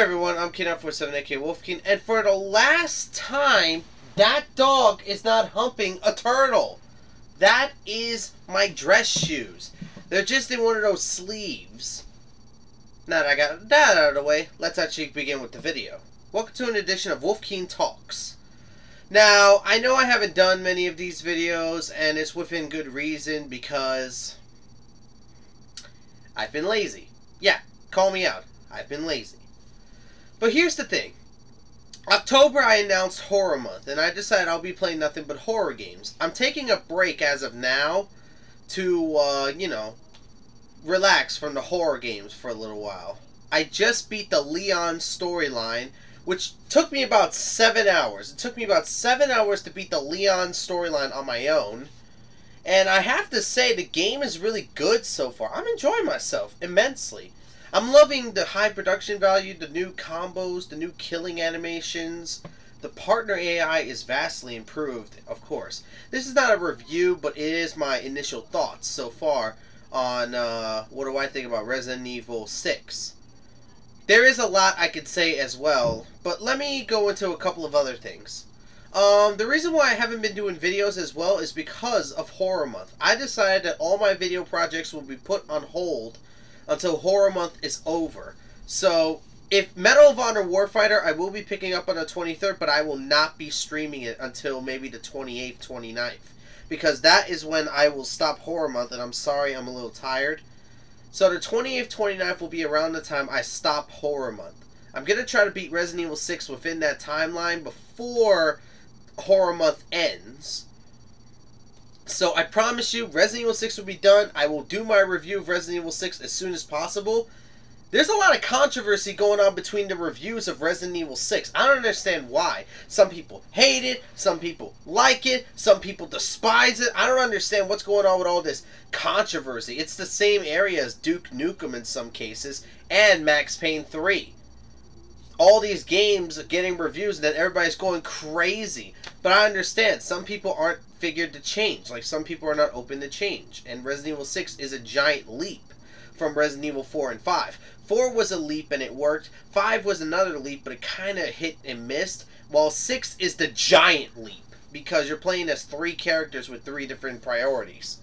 everyone, I'm Kid947 aka Wolfkeen, and for the last time, that dog is not humping a turtle. That is my dress shoes. They're just in one of those sleeves. Now that I got that out of the way, let's actually begin with the video. Welcome to an edition of Wolfkeen Talks. Now, I know I haven't done many of these videos, and it's within good reason because I've been lazy. Yeah, call me out. I've been lazy. But here's the thing. October I announced Horror Month, and I decided I'll be playing nothing but horror games. I'm taking a break as of now to, relax from the horror games for a little while. I just beat the Leon storyline, which took me about 7 hours. It took me about 7 hours to beat the Leon storyline on my own. And I have to say, the game is really good so far. I'm enjoying myself immensely. I'm loving the high production value, the new combos, the new killing animations. The partner AI is vastly improved, of course. This is not a review, but it is my initial thoughts so far on what do I think about Resident Evil 6. There is a lot I could say as well, but let me go into a couple of other things. The reason why I haven't been doing videos as well is because of Horror Month. I decided that all my video projects will be put on hold until Horror Month is over. So, if Medal of Honor Warfighter, I will be picking up on the 23rd, but I will not be streaming it until maybe the 28th, 29th. Because that is when I will stop Horror Month, and I'm sorry, I'm a little tired. So the 28th, 29th will be around the time I stop Horror Month. I'm going to try to beat Resident Evil 6 within that timeline before Horror Month ends. So I promise you, Resident Evil 6 will be done. I will do my review of Resident Evil 6 as soon as possible. There's a lot of controversy going on between the reviews of Resident Evil 6. I don't understand why. Some people hate it, some people like it, some people despise it. I don't understand what's going on with all this controversy. It's the same area as Duke Nukem in some cases, and Max Payne 3. All these games are getting reviews and then everybody's going crazy. But I understand, some people aren't figured to change. Like, some people are not open to change. And Resident Evil 6 is a giant leap from Resident Evil 4 and 5. 4 was a leap and it worked. 5 was another leap, but it kind of hit and missed. While 6 is the giant leap, because you're playing as 3 characters with 3 different priorities.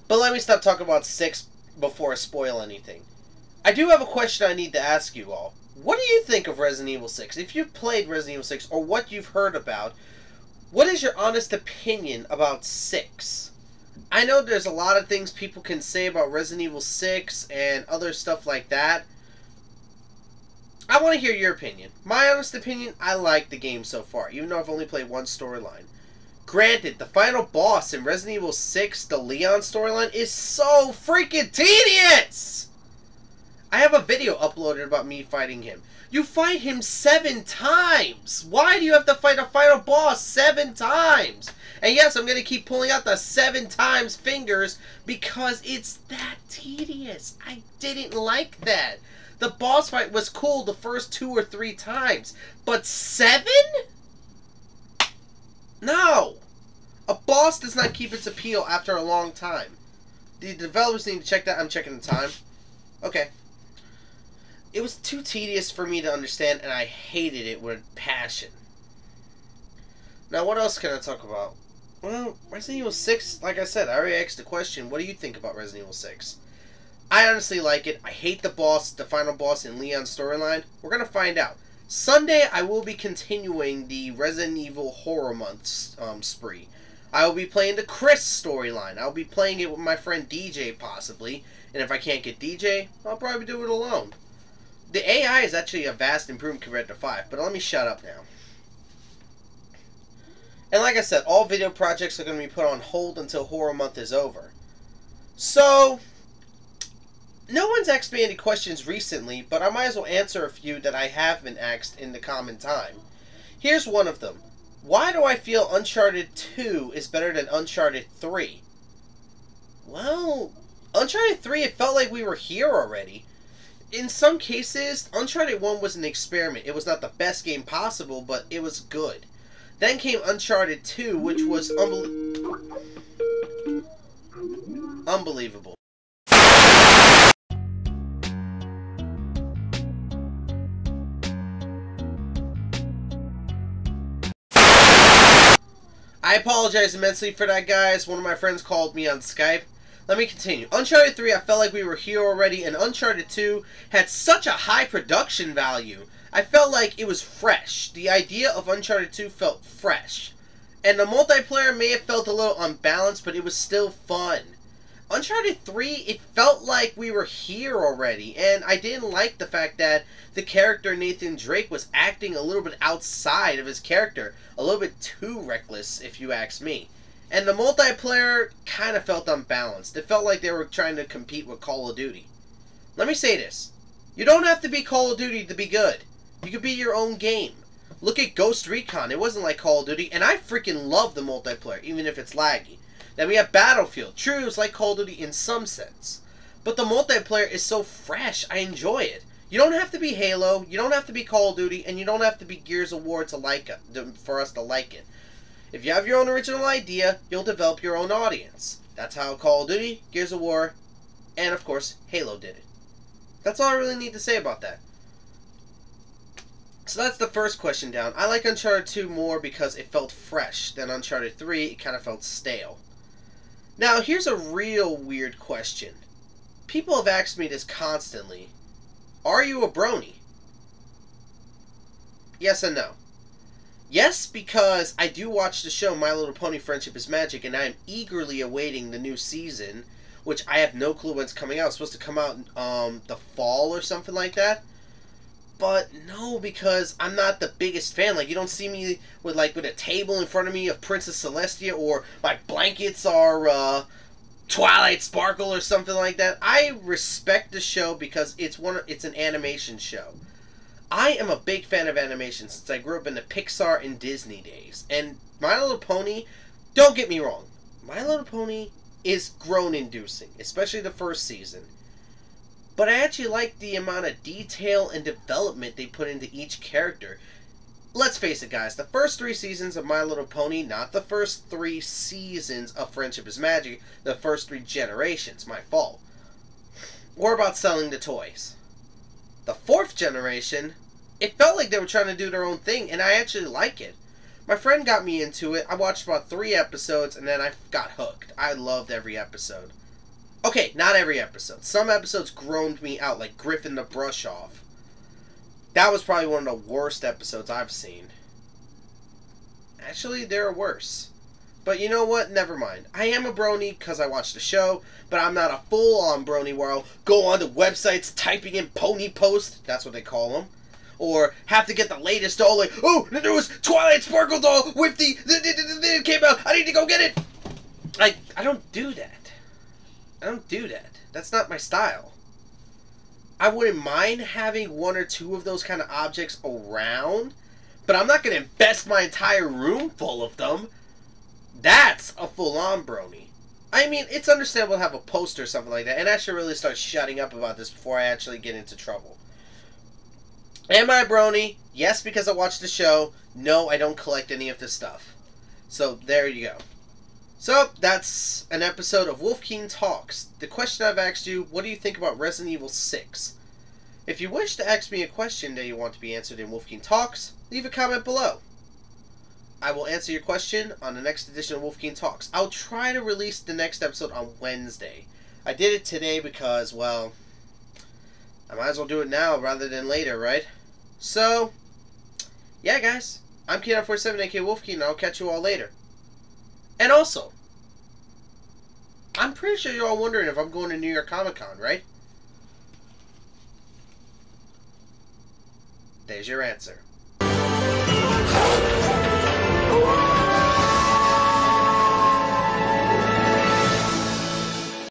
But let me stop talking about 6 before I spoil anything. I do have a question I need to ask you all. What do you think of Resident Evil 6? If you've played Resident Evil 6, or what you've heard about, what is your honest opinion about 6? I know there's a lot of things people can say about Resident Evil 6 and other stuff like that. I want to hear your opinion. My honest opinion, I like the game so far, even though I've only played one storyline. Granted, the final boss in Resident Evil 6, the Leon storyline, is so freaking tedious! I have a video uploaded about me fighting him. You fight him 7 times! Why do you have to fight a final boss 7 times? And yes, I'm going to keep pulling out the 7 times fingers because it's that tedious. I didn't like that. The boss fight was cool the first 2 or 3 times. But 7? No! A boss does not keep its appeal after a long time. The developers need to check that. I'm checking the time. Okay. It was too tedious for me to understand, and I hated it with passion. Now, what else can I talk about? Well, Resident Evil 6, like I said, I already asked the question, what do you think about Resident Evil 6? I honestly like it. I hate the final boss in Leon's storyline. We're going to find out. Sunday, I will be continuing the Resident Evil Horror Month spree. I will be playing the Chris storyline. I'll be playing it with my friend DJ, possibly. And if I can't get DJ, I'll probably do it alone. The AI is actually a vast improvement compared to 5, but let me shut up now. And like I said, all video projects are going to be put on hold until Horror Month is over. So, no one's asked me any questions recently, but I might as well answer a few that I have been asked in the common time. Here's one of them. Why do I feel Uncharted 2 is better than Uncharted 3? Well, Uncharted 3, it felt like we were here already. In some cases, Uncharted 1 was an experiment. It was not the best game possible, but it was good. Then came Uncharted 2, which was unbelievable. I apologize immensely for that, guys. One of my friends called me on Skype. Let me continue. Uncharted 3, I felt like we were here already, and Uncharted 2 had such a high production value. I felt like it was fresh. The idea of Uncharted 2 felt fresh. And the multiplayer may have felt a little unbalanced, but it was still fun. Uncharted 3, it felt like we were here already, and I didn't like the fact that the character Nathan Drake was acting a little bit outside of his character, a little bit too reckless, if you ask me. And the multiplayer kind of felt unbalanced. It felt like they were trying to compete with Call of Duty. Let me say this. You don't have to be Call of Duty to be good. You could be your own game. Look at Ghost Recon. It wasn't like Call of Duty, and I freaking love the multiplayer, even if it's laggy. Then we have Battlefield. True, it's like Call of Duty in some sense. But the multiplayer is so fresh. I enjoy it. You don't have to be Halo, you don't have to be Call of Duty, and you don't have to be Gears of War to like it, for us to like it. If you have your own original idea, you'll develop your own audience. That's how Call of Duty, Gears of War, and of course, Halo did it. That's all I really need to say about that. So that's the first question down. I like Uncharted 2 more because it felt fresh than Uncharted 3. It kind of felt stale. Now, here's a real weird question. People have asked me this constantly. Are you a brony? Yes and no. Yes, because I do watch the show My Little Pony Friendship is Magic, and I am eagerly awaiting the new season, which I have no clue when it's coming out. It's supposed to come out the fall or something like that. But no, because I'm not the biggest fan. Like, you don't see me with a table in front of me of Princess Celestia, or my blankets are Twilight Sparkle or something like that. I respect the show because it's an animation show. I am a big fan of animation since I grew up in the Pixar and Disney days. And My Little Pony, don't get me wrong, My Little Pony is groan-inducing, especially the first season. But I actually like the amount of detail and development they put into each character. Let's face it, guys, the first 3 seasons of My Little Pony, not the first 3 seasons of Friendship is Magic, the first 3 generations, my fault, were about selling the toys. The 4th generation, it felt like they were trying to do their own thing, and I actually like it. My friend got me into it. I watched about 3 episodes, and then I got hooked. I loved every episode. Okay, not every episode. Some episodes groaned me out, like Griffin the Brush Off. That was probably one of the worst episodes I've seen. Actually, there are worse. But you know what? Never mind. I am a brony because I watch the show, but I'm not a full-on brony where I'll go on to websites typing in pony post, that's what they call them, or have to get the latest doll, like, oh, the newest Twilight Sparkle doll with it came out, I need to go get it! I don't do that. I don't do that. That's not my style. I wouldn't mind having 1 or 2 of those kind of objects around, but I'm not going to invest my entire room full of them. That's a full-on brony. I mean, it's understandable to have a poster or something like that, and I should really start shutting up about this before I actually get into trouble. Am I a brony? Yes, because I watch the show. No, I don't collect any of this stuff. So, there you go. So, that's an episode of Wolfkeen Talks. The question I've asked you, what do you think about Resident Evil 6? If you wish to ask me a question that you want to be answered in Wolfkeen Talks, leave a comment below. I will answer your question on the next edition of Wolfkeen Talks. I'll try to release the next episode on Wednesday. I did it today because, well, I might as well do it now rather than later, right? So, yeah, guys. I'm Keen947, aka Wolfkeen, and I'll catch you all later. And also, I'm pretty sure you're all wondering if I'm going to New York Comic Con, right? There's your answer.